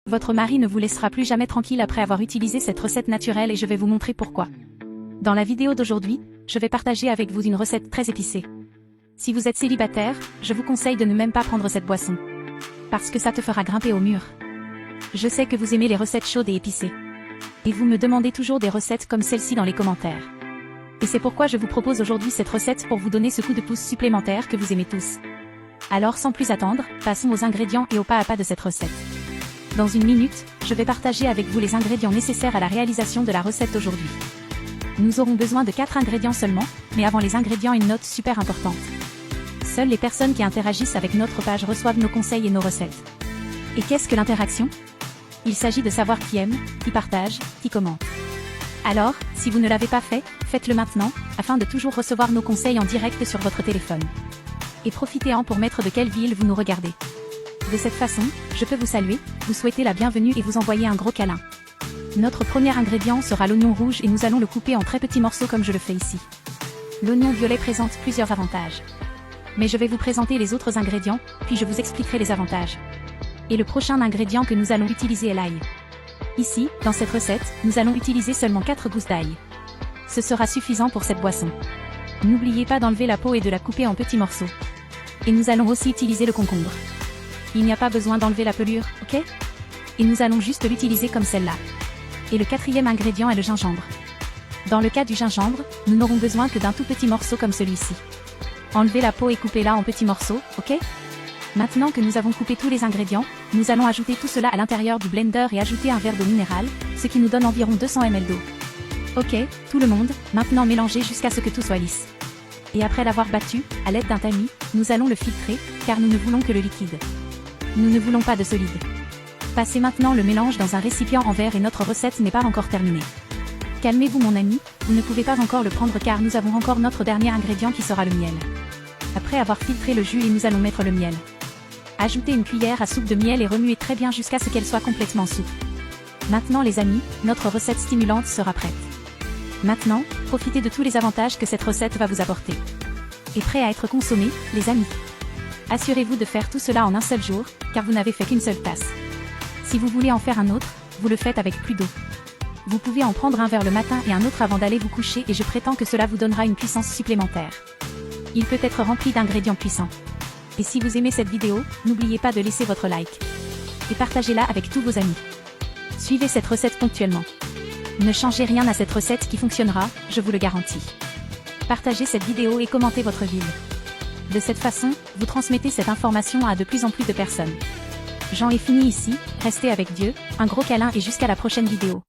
Votre mari ne vous laissera plus jamais tranquille après avoir utilisé cette recette naturelle et je vais vous montrer pourquoi. Dans la vidéo d'aujourd'hui, je vais partager avec vous une recette très épicée. Si vous êtes célibataire, je vous conseille de ne même pas prendre cette boisson. Parce que ça te fera grimper au mur. Je sais que vous aimez les recettes chaudes et épicées. Et vous me demandez toujours des recettes comme celle-ci dans les commentaires. Et c'est pourquoi je vous propose aujourd'hui cette recette pour vous donner ce coup de pouce supplémentaire que vous aimez tous. Alors sans plus attendre, passons aux ingrédients et au pas à pas de cette recette. Dans une minute, je vais partager avec vous les ingrédients nécessaires à la réalisation de la recette d'aujourd'hui. Nous aurons besoin de 4 ingrédients seulement, mais avant les ingrédients une note super importante. Seules les personnes qui interagissent avec notre page reçoivent nos conseils et nos recettes. Et qu'est-ce que l'interaction? Il s'agit de savoir qui aime, qui partage, qui commente. Alors, si vous ne l'avez pas fait, faites-le maintenant, afin de toujours recevoir nos conseils en direct sur votre téléphone. Et profitez-en pour mettre de quelle ville vous nous regardez. De cette façon, je peux vous saluer, vous souhaiter la bienvenue et vous envoyer un gros câlin. Notre premier ingrédient sera l'oignon rouge et nous allons le couper en très petits morceaux comme je le fais ici. L'oignon violet présente plusieurs avantages. Mais je vais vous présenter les autres ingrédients, puis je vous expliquerai les avantages. Et le prochain ingrédient que nous allons utiliser est l'ail. Ici, dans cette recette, nous allons utiliser seulement 4 gousses d'ail. Ce sera suffisant pour cette boisson. N'oubliez pas d'enlever la peau et de la couper en petits morceaux. Et nous allons aussi utiliser le concombre. Il n'y a pas besoin d'enlever la pelure, ok? Et nous allons juste l'utiliser comme celle-là. Et le quatrième ingrédient est le gingembre. Dans le cas du gingembre, nous n'aurons besoin que d'un tout petit morceau comme celui-ci. Enlevez la peau et coupez-la en petits morceaux, ok? Maintenant que nous avons coupé tous les ingrédients, nous allons ajouter tout cela à l'intérieur du blender et ajouter un verre d'eau minérale, ce qui nous donne environ 200 ml d'eau. Ok, tout le monde, maintenant mélangez jusqu'à ce que tout soit lisse. Et après l'avoir battu, à l'aide d'un tamis, nous allons le filtrer, car nous ne voulons que le liquide. Nous ne voulons pas de solide. Passez maintenant le mélange dans un récipient en verre et notre recette n'est pas encore terminée. Calmez-vous mon ami, vous ne pouvez pas encore le prendre car nous avons encore notre dernier ingrédient qui sera le miel. Après avoir filtré le jus et nous allons mettre le miel. Ajoutez une cuillère à soupe de miel et remuez très bien jusqu'à ce qu'elle soit complètement souple. Maintenant les amis, notre recette stimulante sera prête. Maintenant, profitez de tous les avantages que cette recette va vous apporter. Et prêt à être consommé, les amis. Assurez-vous de faire tout cela en un seul jour, car vous n'avez fait qu'une seule tasse. Si vous voulez en faire un autre, vous le faites avec plus d'eau. Vous pouvez en prendre un vers le matin et un autre avant d'aller vous coucher et je prétends que cela vous donnera une puissance supplémentaire. Il peut être rempli d'ingrédients puissants. Et si vous aimez cette vidéo, n'oubliez pas de laisser votre like. Et partagez-la avec tous vos amis. Suivez cette recette ponctuellement. Ne changez rien à cette recette qui fonctionnera, je vous le garantis. Partagez cette vidéo et commentez votre ville. De cette façon, vous transmettez cette information à de plus en plus de personnes. J'en ai fini ici, restez avec Dieu, un gros câlin et jusqu'à la prochaine vidéo.